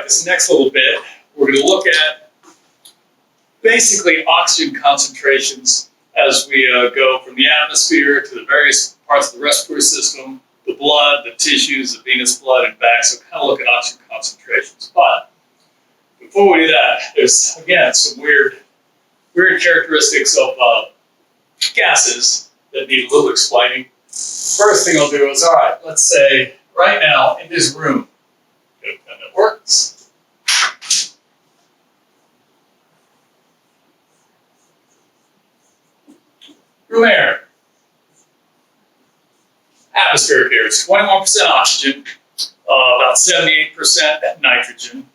this next little bit, we're going to look at basically oxygen concentrations as we go from the atmosphere to the various parts of the respiratory system, the blood, the tissues, the venous blood, and back. So kind of look at oxygen concentrations. But before we do that, there's, again, some weird characteristics of gases that need a little explaining. First thing I'll do is, all right, let's say right now in this room, good, and it works. Room air. Atmospheric air is 21% oxygen, about 78% nitrogen,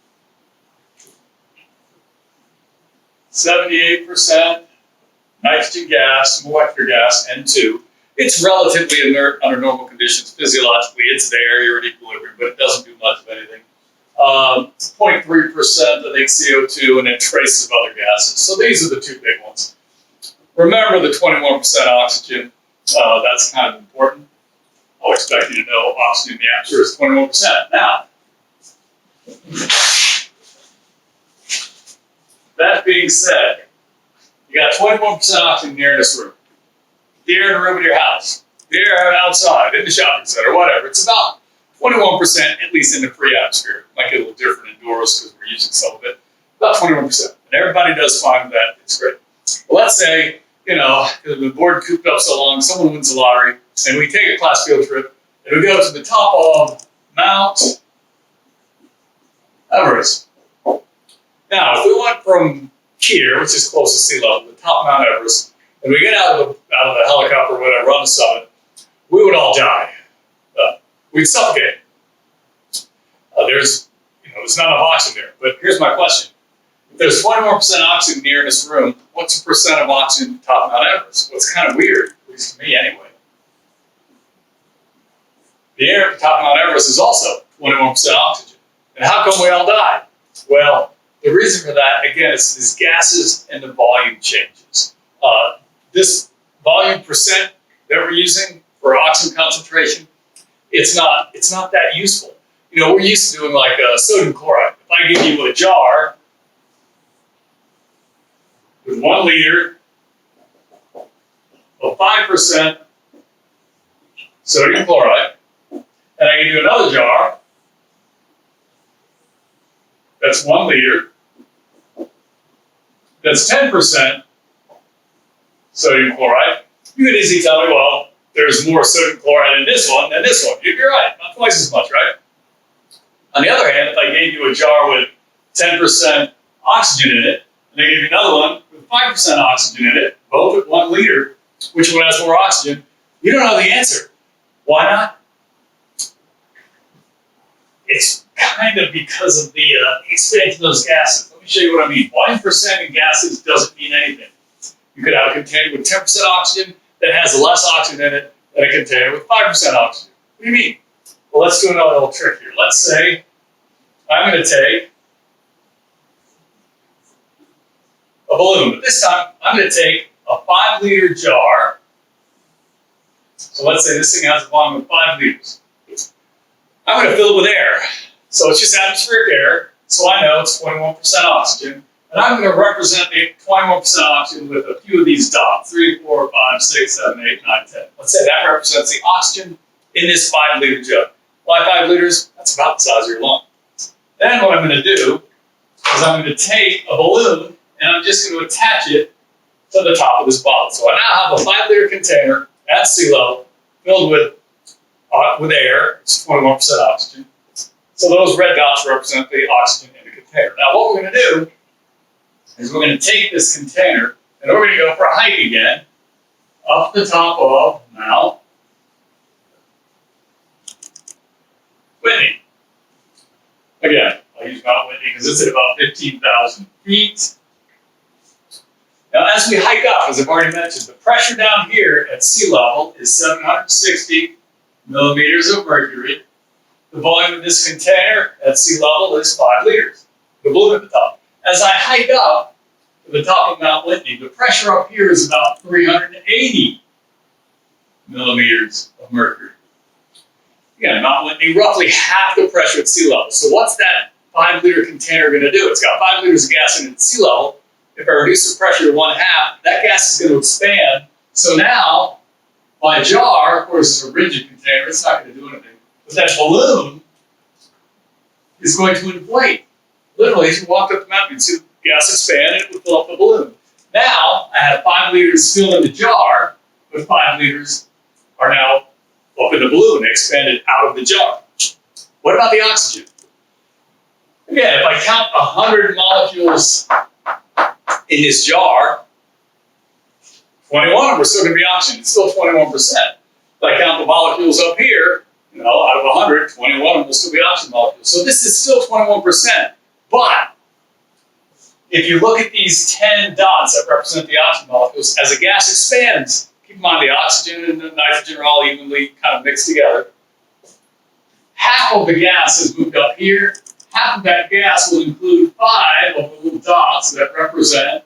78% nitrogen gas, molecular gas, N2. It's relatively inert under normal conditions. Physiologically, it's there, you're at equilibrium, but it doesn't do much of anything. 0.3%, I think, CO2, and then traces of other gases. So these are the two big ones. Remember the 21% oxygen, that's kind of important. I'll expect you to know oxygen in the atmosphere is 21%. Now, that being said, you got 21% oxygen here in this room. The air in the room in your house, the air outside, in the shopping center, whatever. It's about 21%, at least in the free atmosphere. Might get a little different indoors because we're using some of it. About 21%. And everybody does fine with that. It's great. Well, let's say, because we've been bored and cooped up so long, someone wins the lottery, and we take a class field trip, and we go to the top of Mount Everest. Now, if we went from here, which is close to sea level, the top of Mount Everest, and we get out of the helicopter or whatever on the summit, we would all die. We'd suffocate. There's not enough oxygen there. But here's my question. If there's 21% oxygen here in this room, what's the percent of oxygen at the top of Mount Everest? Well, it's kind of weird, at least to me anyway. The air at the top of Mount Everest is also 21% oxygen. And how come we all die? Well, the reason for that, again, is these gases and the volume changes. This volume percent that we're using for oxygen concentration, it's not that useful. We're used to doing like sodium chloride. If I give you a jar with 1 liter of 5% sodium chloride, and I give you another jar that's 1 liter, that's 10% sodium chloride, you could easily tell me, well, there's more sodium chloride in this one than this one. You're right, not twice as much, right? On the other hand, if I gave you a jar with 10% oxygen in it, and I gave you another one with 5% oxygen in it, both at 1 liter, which one has more oxygen? You don't know the answer. Why not? It's kind of because of the expansion of those gases. Let me show you what I mean. 1% in gases doesn't mean anything. You could have a container with 10% oxygen that has less oxygen in it than a container with 5% oxygen. What do you mean? Well, let's do another little trick here. Let's say I'm going to take a balloon, but this time I'm going to take a 5-liter jar. So let's say this thing has a volume of 5 liters. I'm going to fill it with air. So it's just atmospheric air, so I know it's 21% oxygen. And I'm going to represent the 21% oxygen with a few of these dots, 3, 4, 5, 6, 7, 8, 9, 10. Let's say that represents the oxygen in this 5-liter jug. Why 5 liters? That's about the size of your lung. Then what I'm going to do is I'm going to take a balloon and I'm just going to attach it to the top of this bottle. So I now have a 5-liter container at sea level filled with air. It's 21% oxygen. So those red dots represent the oxygen in the container. Now what we're going to do is we're going to take this container and we're going to go for a hike again up the top of Mount Whitney. Again, I'll use Mount Whitney because it's at about 15,000 feet. Now, as we hike up, as I've already mentioned, the pressure down here at sea level is 760 millimeters of mercury. The volume of this container at sea level is 5 liters, the balloon at the top. As I hike up to the top of Mount Whitney, the pressure up here is about 380 millimeters of mercury. Again, Mount Whitney, roughly half the pressure at sea level. So what's that 5-liter container going to do? It's got 5 liters of gas in it at sea level. If I reduce the pressure to 1/2, that gas is going to expand. So now, my jar, of course, is a rigid container. It's not going to do anything. But that balloon is going to inflate. Literally, as you walk up the mountain, you'd see the gas expand and it would fill up the balloon. Now, I have 5 liters still in the jar, but 5 liters are now up in the balloon. They expanded out of the jar. What about the oxygen? Again, if I count 100 molecules in this jar, 21 of them are still going to be oxygen. It's still 21%. If I count the molecules up here, out of 100, 21 of them will still be oxygen molecules. So this is still 21%. But if you look at these 10 dots that represent the oxygen molecules, as the gas expands, keep in mind the oxygen and the nitrogen are all evenly kind of mixed together. Half of the gas has moved up here. Half of that gas will include 5 of the little dots that represent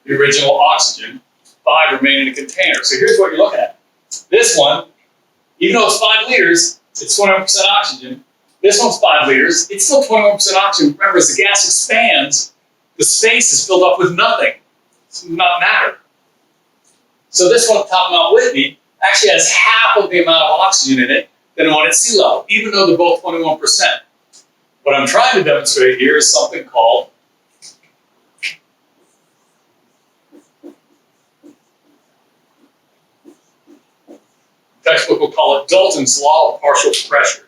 the original oxygen. 5 remain in the container. So here's what you're looking at. This one, even though it's 5 liters, it's 21% oxygen. This one's 5 liters, it's still 21% oxygen. Remember, as the gas expands, the space is filled up with nothing. It's not matter. So this one, top of Mount Whitney, actually has half of the amount of oxygen in it than the one at sea level, even though they're both 21%. What I'm trying to demonstrate here is something called textbook will call it Dalton's law of partial pressure.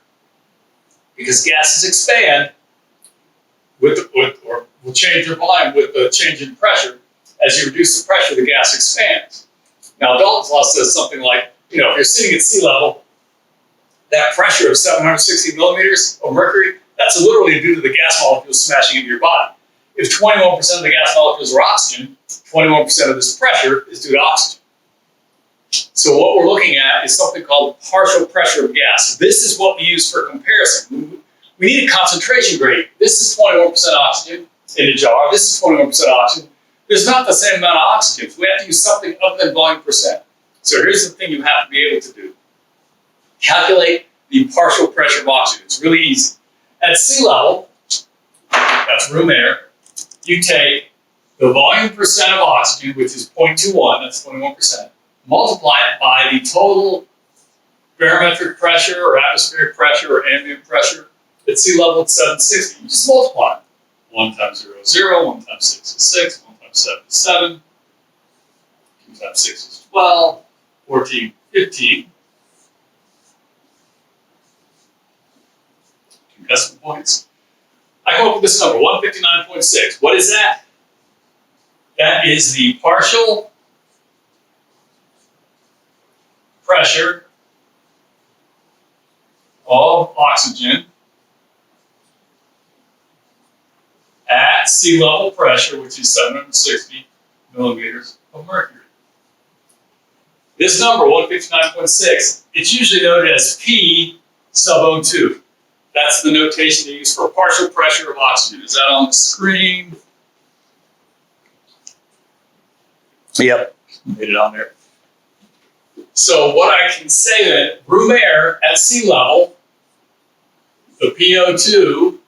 Because gases expand or will change their volume with the change in pressure. As you reduce the pressure, the gas expands. Now, Dalton's law says something like, if you're sitting at sea level, that pressure of 760 millimeters of mercury, that's literally due to the gas molecules smashing into your body. If 21% of the gas molecules are oxygen, 21% of this pressure is due to oxygen. So what we're looking at is something called partial pressure of gas. This is what we use for comparison. We need a concentration gradient. This is 21% oxygen in a jar. This is 21% oxygen. There's not the same amount of oxygen. So we have to use something other than volume percent. So here's the thing you have to be able to do. Calculate the partial pressure of oxygen. It's really easy. At sea level, that's room air, you take the volume percent of oxygen, which is 0.21, that's 21%, multiply it by the total barometric pressure or atmospheric pressure or ambient pressure. At sea level, it's 760. You just multiply it. 1 times 0 is 0, 1 times 6 is 6, 1 times 7 is 7, 2 times 6 is 12, 14, 15. 2 decimal points. I come up with this number, 159.6. What is that? That is the partial pressure of oxygen at sea level pressure, which is 760 millimeters of mercury. This number, 159.6, it's usually noted as P sub O2. That's the notation they use for partial pressure of oxygen. Is that on the screen? Yep. Made it on there. So what I can say that room air at sea level, the PO2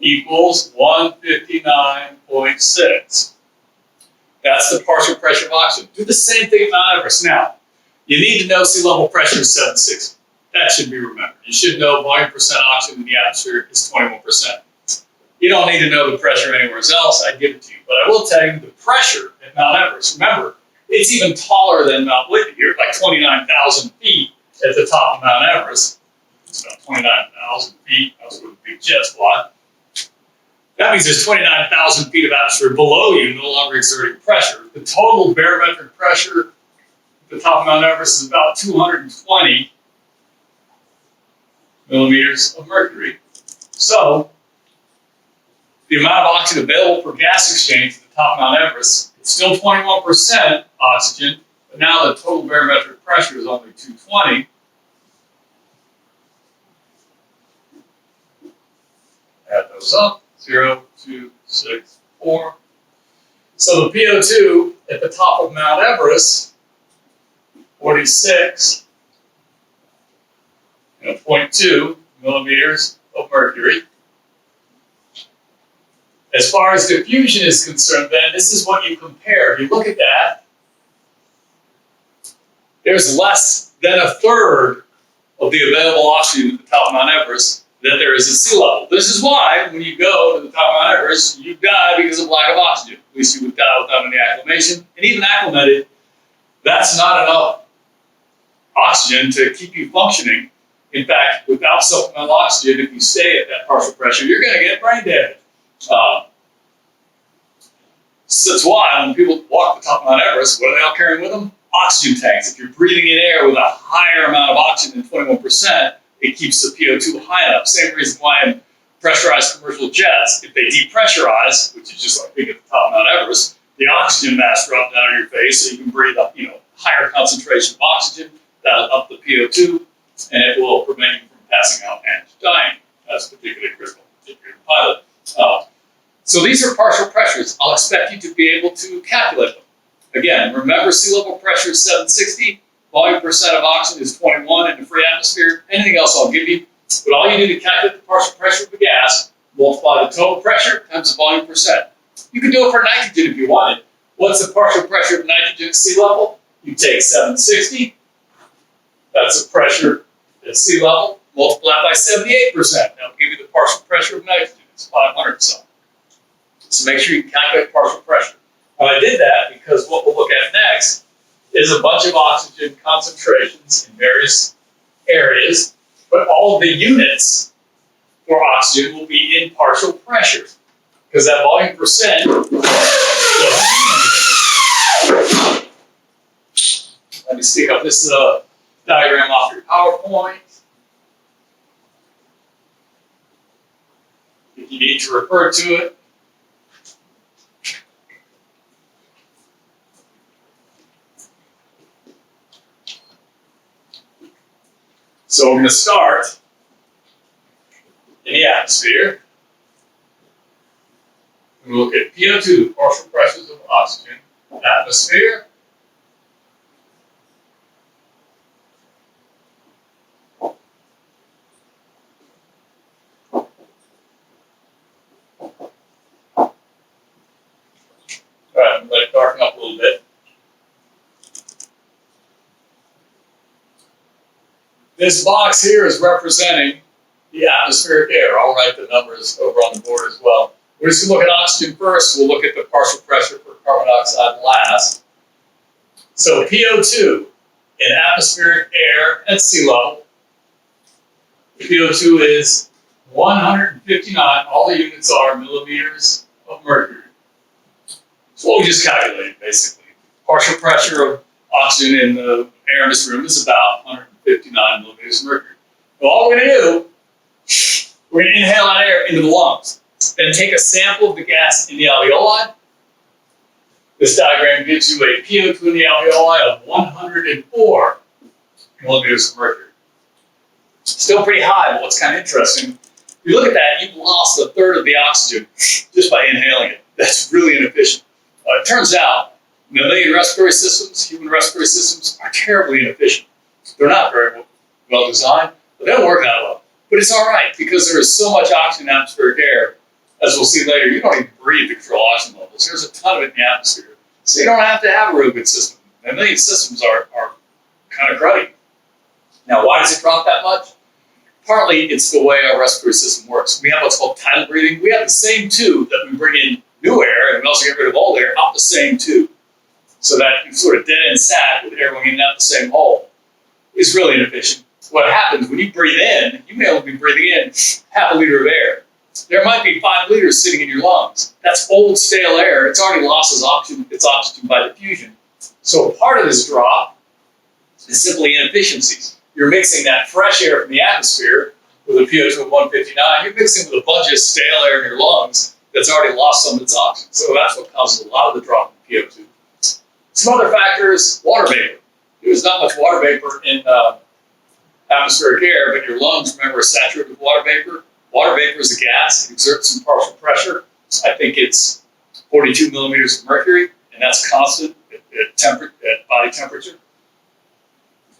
equals 159.6. That's the partial pressure of oxygen. Do the same thing at Mount Everest. Now, you need to know sea level pressure is 760. That should be remembered. You should know volume percent oxygen in the atmosphere is 21%. You don't need to know the pressure anywhere else. I'd give it to you. But I will tell you the pressure at Mount Everest. Remember, it's even taller than Mount Whitney. You're like 29,000 feet at the top of Mount Everest. It's about 29,000 feet. I was with a big jet squad. That means there's 29,000 feet of atmosphere below you, no longer exerting pressure. The total barometric pressure at the top of Mount Everest is about 220 millimeters of mercury. So, the amount of oxygen available for gas exchange at the top of Mount Everest, it's still 21% oxygen, but now the total barometric pressure is only 220. Add those up, 0, 2, 6, 4. So the PO2 at the top of Mount Everest, 46, 0.2 millimeters of mercury. As far as diffusion is concerned, then, this is what you compare. If you look at that, there's less than a third of the available oxygen at the top of Mount Everest that there is at sea level. This is why, when you go to the top of Mount Everest, you die because of lack of oxygen. At least you would die without any acclimation. And even acclimated, that's not enough oxygen to keep you functioning. In fact, without supplemental oxygen, if you stay at that partial pressure, you're going to get brain damage. So that's why when people walk the top of Mount Everest, what are they all carrying with them? Oxygen tanks. If you're breathing in air with a higher amount of oxygen than 21%, it keeps the PO2 high enough. Same reason why in pressurized commercial jets, if they depressurize, which is just like being at the top of Mount Everest, the oxygen mask drops down in your face so you can breathe up, higher concentration of oxygen. That'll up the PO2, and it will prevent you from passing out and dying. That's particularly critical if you're a pilot. So these are partial pressures. I'll expect you to be able to calculate them. Again, remember sea level pressure is 760, volume percent of oxygen is 21 in the free atmosphere. Anything else I'll give you. But all you need to calculate the partial pressure of the gas, multiply the total pressure times the volume percent. You can do it for nitrogen if you wanted. What's the partial pressure of nitrogen at sea level? You take 760, that's the pressure at sea level, multiply it by 78%. That'll give you the partial pressure of nitrogen. It's 500 something. So make sure you calculate partial pressure. Now I did that because what we'll look at next is a bunch of oxygen concentrations in various areas, but all of the units for oxygen will be in partial pressure because that volume percent. Let me stick up this diagram off your PowerPoint. If you need to refer to it. So we're going to start in the atmosphere. We look at PO2, partial pressures of oxygen, atmosphere. All right, let it darken up a little bit. This box here is representing the atmospheric air. I'll write the numbers over on the board as well. We're just going to look at oxygen first. We'll look at the partial pressure for carbon dioxide last. So PO2 in atmospheric air at sea level. PO2 is 159. All the units are millimeters of mercury. So what we just calculated, basically. Partial pressure of oxygen in the air in this room is about 159 millimeters of mercury. Well, all we're going to do, we're going to inhale that air into the lungs. Then take a sample of the gas in the alveoli. This diagram gives you a PO2 in the alveoli of 104 millimeters of mercury. Still pretty high, but what's kind of interesting, if you look at that, you've lost a third of the oxygen just by inhaling it. That's really inefficient. It turns out, mammalian respiratory systems, human respiratory systems are terribly inefficient. They're not very well designed, but they don't work that well. But it's all right because there is so much oxygen in atmospheric air. As we'll see later, you don't even breathe to control oxygen levels. There's a ton of it in the atmosphere. So you don't have to have a real good system. Mammalian systems are kind of cruddy. Now, why does it drop that much? Partly, it's the way our respiratory system works. We have what's called tidal breathing. We have the same tube that we bring in new air, and we also get rid of old air out the same tube. So that you sort of dead end sat with air going in and out the same hole is really inefficient. What happens when you breathe in, you may only be breathing in half a liter of air. There might be 5 liters sitting in your lungs. That's old, stale air. It's already lost its oxygen by diffusion. So part of this drop is simply inefficiencies. You're mixing that fresh air from the atmosphere with a pH of 159. You're mixing with a bunch of stale air in your lungs that's already lost some of its oxygen. So that's what causes a lot of the drop in PO2. Some other factors, water vapor. There's not much water vapor in atmospheric air, but your lungs, remember, are saturated with water vapor. Water vapor is a gas. It exerts some partial pressure. I think it's 42 millimeters of mercury, and that's constant at body temperature.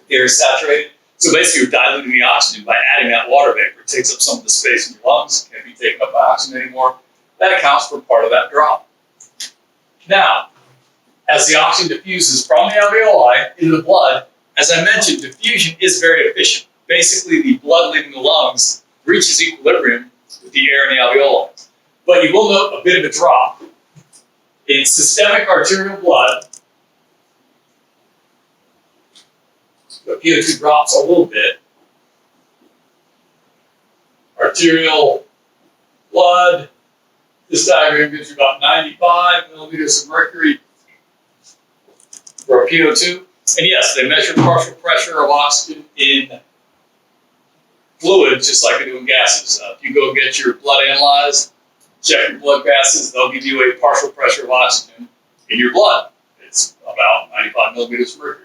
The air is saturated. So basically, you're diluting the oxygen by adding that water vapor. It takes up some of the space in your lungs. Can't be taken up by oxygen anymore. That accounts for part of that drop. Now, as the oxygen diffuses from the alveoli into the blood, as I mentioned, diffusion is very efficient. Basically, the blood leaving the lungs reaches equilibrium with the air in the alveoli. But you will note a bit of a drop. In systemic arterial blood, the PO2 drops a little bit. Arterial blood, this diagram gives you about 95 millimeters of mercury for a PO2. And yes, they measure partial pressure of oxygen in fluids just like they do in gases. If you go get your blood analyzed, check your blood gases, they'll give you a partial pressure of oxygen in your blood. It's about 95 millimeters of mercury.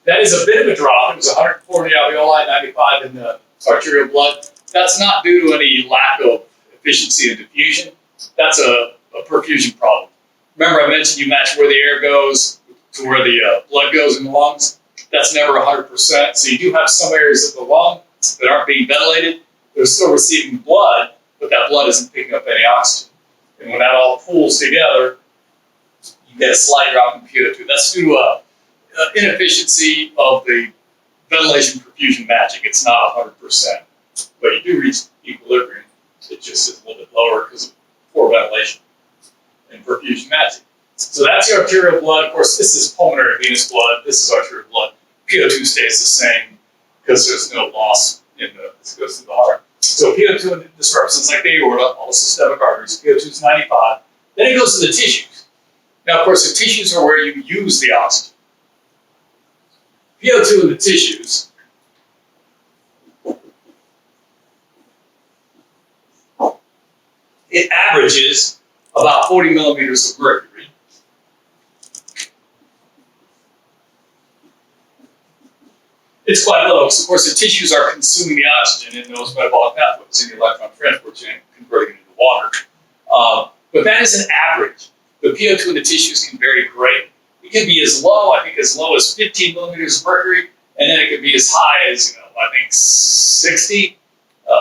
That is a bit of a drop. It was 140 alveoli, 95 in the arterial blood. That's not due to any lack of efficiency in diffusion. That's a perfusion problem. Remember I mentioned you match where the air goes to where the blood goes in the lungs. That's never 100%. So you do have some areas of the lung that aren't being ventilated. They're still receiving blood, but that blood isn't picking up any oxygen. And when that all pools together, you get a slight drop in PO2. That's due to inefficiency of the ventilation perfusion matching. It's not 100%, but you do reach equilibrium. It just is a little bit lower because of poor ventilation and perfusion matching. So that's the arterial blood. Of course, this is pulmonary venous blood. This is arterial blood. PO2 stays the same because there's no loss in this goes through the heart. So PO2, this represents like the aorta, all the systemic arteries. PO2 is 95. Then it goes to the tissues. Now, of course, the tissues are where you use the oxygen. PO2 in the tissues it averages about 40 millimeters of mercury. It's quite low because, of course, the tissues are consuming the oxygen in those metabolic pathways in the electron transport chain, converting it into water. But that is an average. The PO2 in the tissues can vary greatly. It can be as low, I think, as low as 15 millimeters of mercury, and then it can be as high as, I think 60,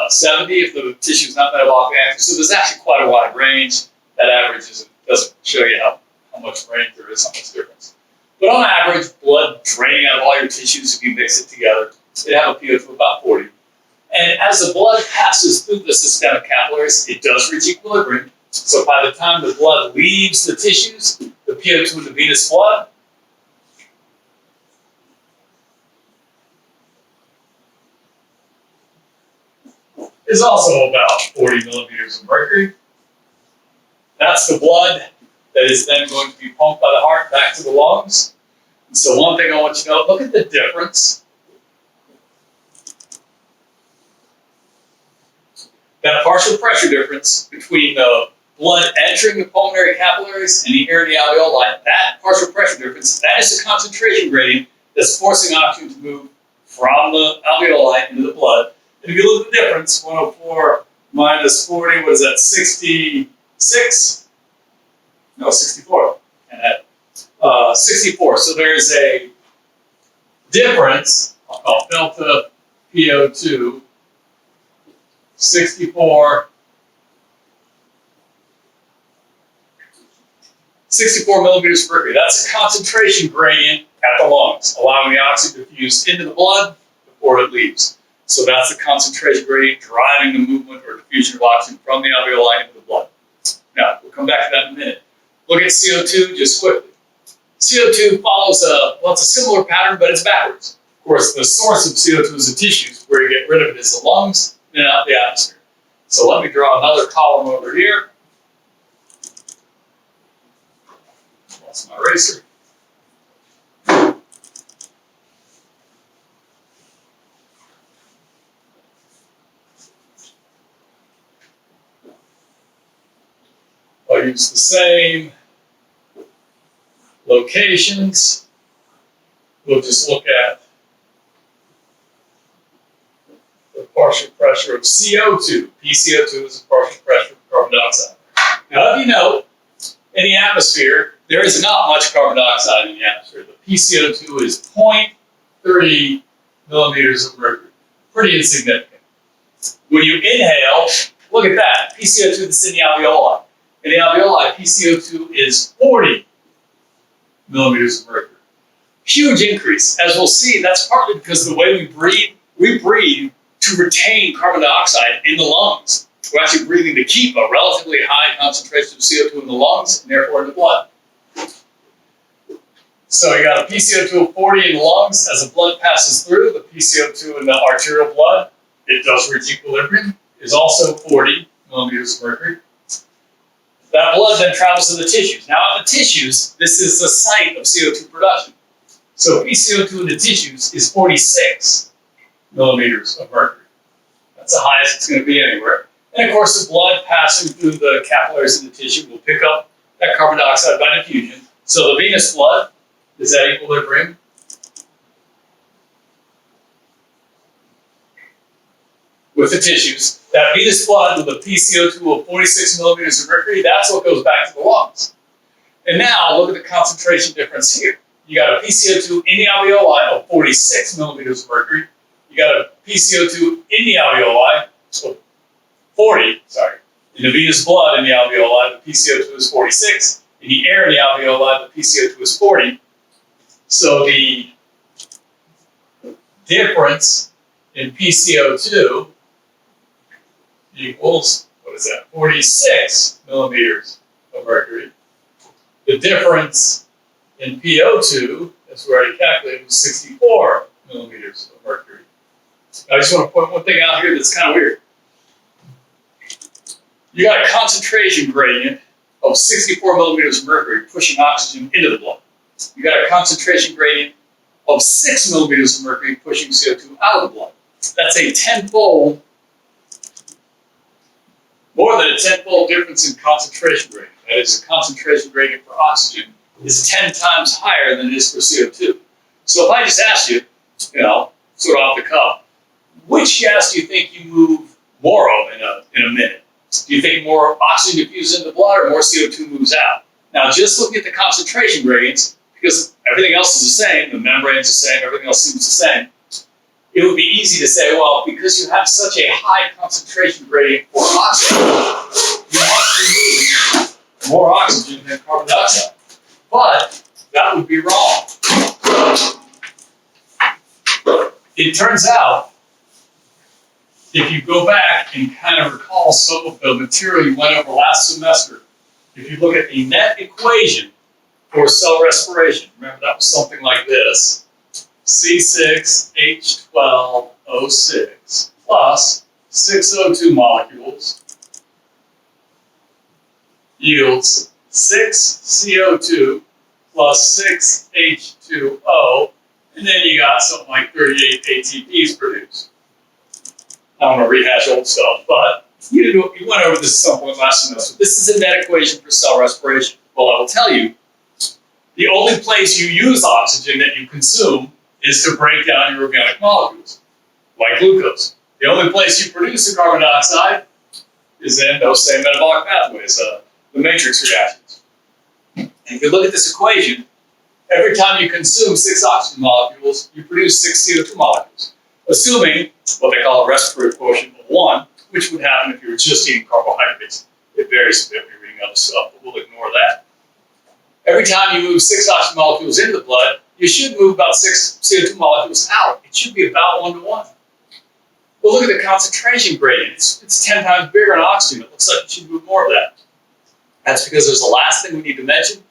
70 if the tissue is not metabolically active. So there's actually quite a wide range. That average doesn't show you how much range there is, how much difference. But on average, blood draining out of all your tissues, if you mix it together, it have a PO2 of about 40. And as the blood passes through the systemic capillaries, it does reach equilibrium. So by the time the blood leaves the tissues, the PO2 in the venous blood is also about 40 millimeters of mercury. That's the blood that is then going to be pumped by the heart back to the lungs. And so one thing I want you to know, look at the difference. That partial pressure difference between the blood entering the pulmonary capillaries and the air in the alveoli, that partial pressure difference, that is the concentration gradient that's forcing oxygen to move from the alveoli into the blood. And if you look at the difference, 104 minus 40, what is that, 66? No, 64. And that, 64. So there's a difference, I'll call delta PO2, 64 millimeters of mercury. That's a concentration gradient at the lungs, allowing the oxygen to diffuse into the blood before it leaves. So that's the concentration gradient driving the movement or diffusion of oxygen from the alveoli into the blood. Now, we'll come back to that in a minute. Look at CO2 just quickly. CO2 follows it's a similar pattern, but it's backwards. Of course, the source of CO2 is the tissues. Where you get rid of it is the lungs and out the atmosphere. So let me draw another column over here. That's my eraser. I'll use the same locations. We'll just look at the partial pressure of CO2. PCO2 is the partial pressure of carbon dioxide. Now, if you know, in the atmosphere, there is not much carbon dioxide in the atmosphere. The PCO2 is 0.3 millimeters of mercury. Pretty insignificant. When you inhale, Look at that, PCO2 that's in the alveoli. In the alveoli, PCO2 is 40 millimeters of mercury. Huge increase. As we'll see, that's partly because of the way we breathe to retain carbon dioxide in the lungs. We're actually breathing to keep a relatively high concentration of CO2 in the lungs and therefore in the blood. So you got a PCO2 of 40 in the lungs. As the blood passes through, the PCO2 in the arterial blood, it does reach equilibrium, is also 40 millimeters of mercury. That blood then travels to the tissues. Now, in the tissues, this is the site of CO2 production. So PCO2 in the tissues is 46 millimeters of mercury. That's the highest it's going to be anywhere. And of course, the blood passing through the capillaries in the tissue will pick up that carbon dioxide by diffusion. So the venous blood is at equilibrium. With the tissues. That venous blood with a PCO2 of 46 millimeters of mercury, that's what goes back to the lungs. And now look at the concentration difference here. You got a PCO2 in the alveoli of 46 millimeters of mercury. You got a PCO2 in the alveoli of 40, in the venous blood in the alveoli, the PCO2 is 46. In the air in the alveoli, the PCO2 is 40. So the difference in PCO2 equals, 46 millimeters of mercury. The difference in PO2, as we already calculated, was 64 millimeters of mercury. I just want to point one thing out here that's kind of weird. You got a concentration gradient of 64 millimeters of mercury pushing oxygen into the blood. You got a concentration gradient of 6 millimeters of mercury pushing CO2 out of the blood. That's a tenfold, more than a tenfold difference in concentration gradient. That is, the concentration gradient for oxygen is 10 times higher than it is for CO2. So if I just asked you, sort of off the cuff, which gas do you think you move more of in a minute? Do you think more oxygen diffuses into the blood or more CO2 moves out? Now, just looking at the concentration gradients, because everything else is the same, the membrane's the same, everything else seems the same, it would be easy to say, well, because you have such a high concentration gradient for oxygen, you must remove more oxygen than carbon dioxide. But that would be wrong. It turns out, if you go back and kind of recall some of the material you went over last semester, if you look at the net equation for cell respiration, remember that was something like this: C6H12O6 plus 6 O2 molecules yields 6 CO2 plus 6 H2O, and then you got something like 38 ATPs produced. I don't want to rehash old stuff, but you went over this at some point last semester. This is a net equation for cell respiration. Well, I will tell you, the only place you use oxygen that you consume is to break down your organic molecules, like glucose. The only place you produce the carbon dioxide is in those same metabolic pathways, the matrix reactions. And if you look at this equation, every time you consume 6 oxygen molecules, you produce 6 CO2 molecules, assuming what they call a respiratory quotient of 1, which would happen if you were just eating carbohydrates. It varies a bit when you're eating other stuff, but we'll ignore that. Every time you move 6 oxygen molecules into the blood, you should move about 6 CO2 molecules out. It should be about 1 to 1. Well, look at the concentration gradient. It's 10 times bigger in oxygen. It looks like you should move more of that. That's because there's the last thing we need to mention,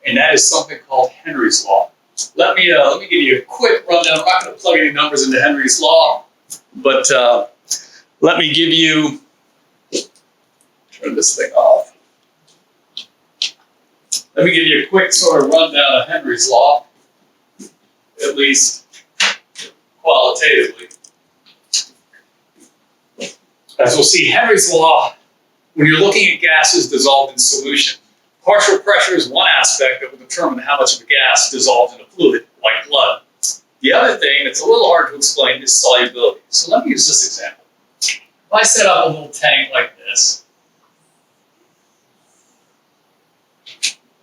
and that is something called Henry's Law. Let me give you a quick rundown. I'm not going to plug any numbers into Henry's Law, but let me give you, turn this thing off. Let me give you a quick sort of rundown of Henry's Law, at least qualitatively. As we'll see, Henry's Law, when you're looking at gases dissolved in solution, partial pressure is one aspect that will determine how much of a gas dissolves in a fluid, like blood. The other thing that's a little hard to explain is solubility. So let me use this example. If I set up a little tank like this,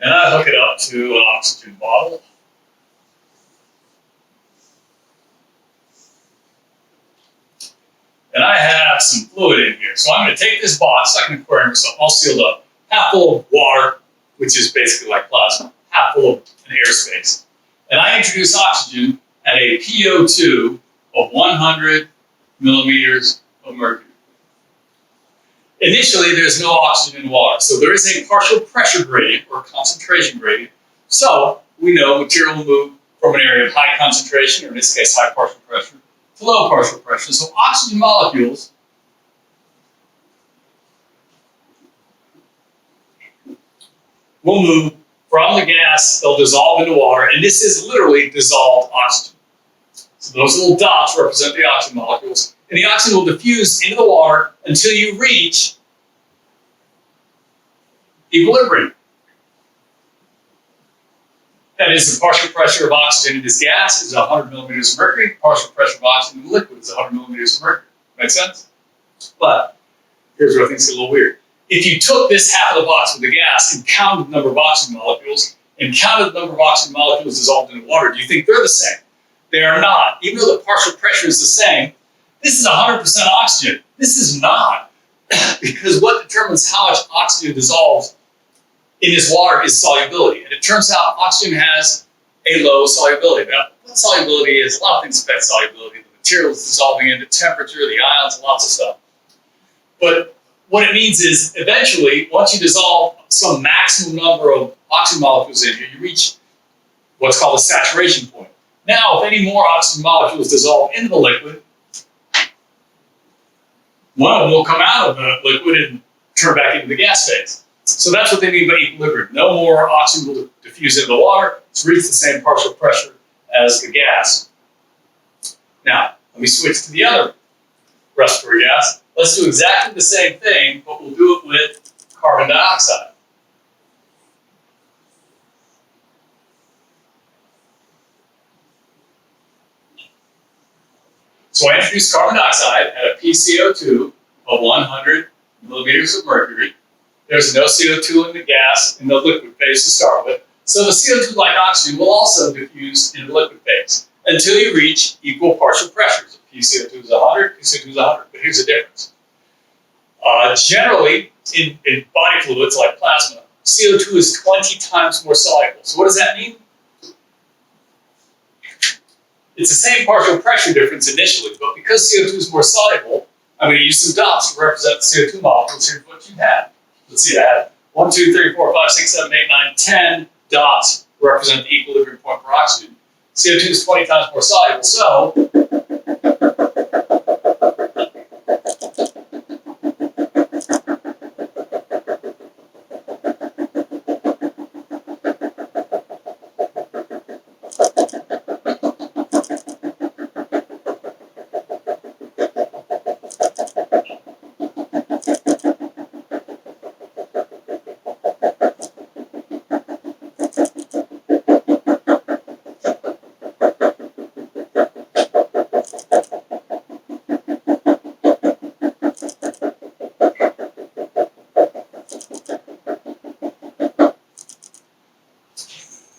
and I hook it up to an oxygen bottle, and I have have some fluid in here. So I'm going to take this box, like an aquarium or something, all sealed up, half full of water, which is basically like plasma, half full of an airspace. And I introduce oxygen at a PO2 of 100 millimeters of mercury. Initially, there's no oxygen in the water, so there is a partial pressure gradient or concentration gradient. So we know material will move from an area of high concentration, or in this case, high partial pressure, to low partial pressure. So oxygen molecules will move from the gas, they'll dissolve into water, and this is literally dissolved oxygen. So those little dots represent the oxygen molecules, and the oxygen will diffuse into the water until you reach equilibrium. That is, the partial pressure of oxygen in this gas is 100 millimeters of mercury, partial pressure of oxygen in the liquid is 100 millimeters of mercury. Make sense? But here's where things get a little weird. If you took this half of the box with the gas and counted the number of oxygen molecules and counted the number of oxygen molecules dissolved in the water, do you think they're the same? They are not. Even though the partial pressure is the same, this is 100% oxygen. This is not. Because what determines how much oxygen dissolves in this water is solubility. And it turns out oxygen has a low solubility. Now, what solubility is, a lot of things affect solubility. The material is dissolving into temperature, the ions, lots of stuff. But what it means is, eventually, once you dissolve some maximum number of oxygen molecules in here, you reach what's called a saturation point. Now, if any more oxygen molecules dissolve into the liquid, one of them will come out of the liquid and turn back into the gas phase. So that's what they mean by equilibrium. No more oxygen will diffuse into the water. It's reached the same partial pressure as the gas. Now, let me switch to the other respiratory gas. Let's do exactly the same thing, but we'll do it with carbon dioxide. So I introduced carbon dioxide at a PCO2 of 100 millimeters of mercury. There's no CO2 in the gas in the liquid phase to start with. So the CO2, like oxygen, will also diffuse in the liquid phase until you reach equal partial pressures. PCO2 is 100, PCO2 is 100. But here's the difference. Generally, in body fluids like plasma, CO2 is 20 times more soluble. So what does that mean? It's the same partial pressure difference initially, but because CO2 is more soluble, I'm going to use some dots to represent the CO2 molecules. Here's what you have. Let's see, I have 1, 2, 3, 4, 5, 6, 7, 8, 9, 10 dots represent the equilibrium point for oxygen. CO2 is 20 times more soluble, so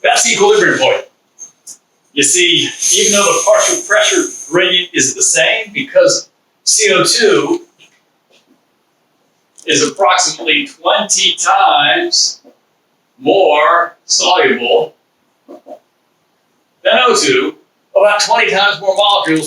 that's the equilibrium point. You see, even though the partial pressure gradient is the same, because CO2 is approximately 20 times more soluble than O2, about 20 times more molecules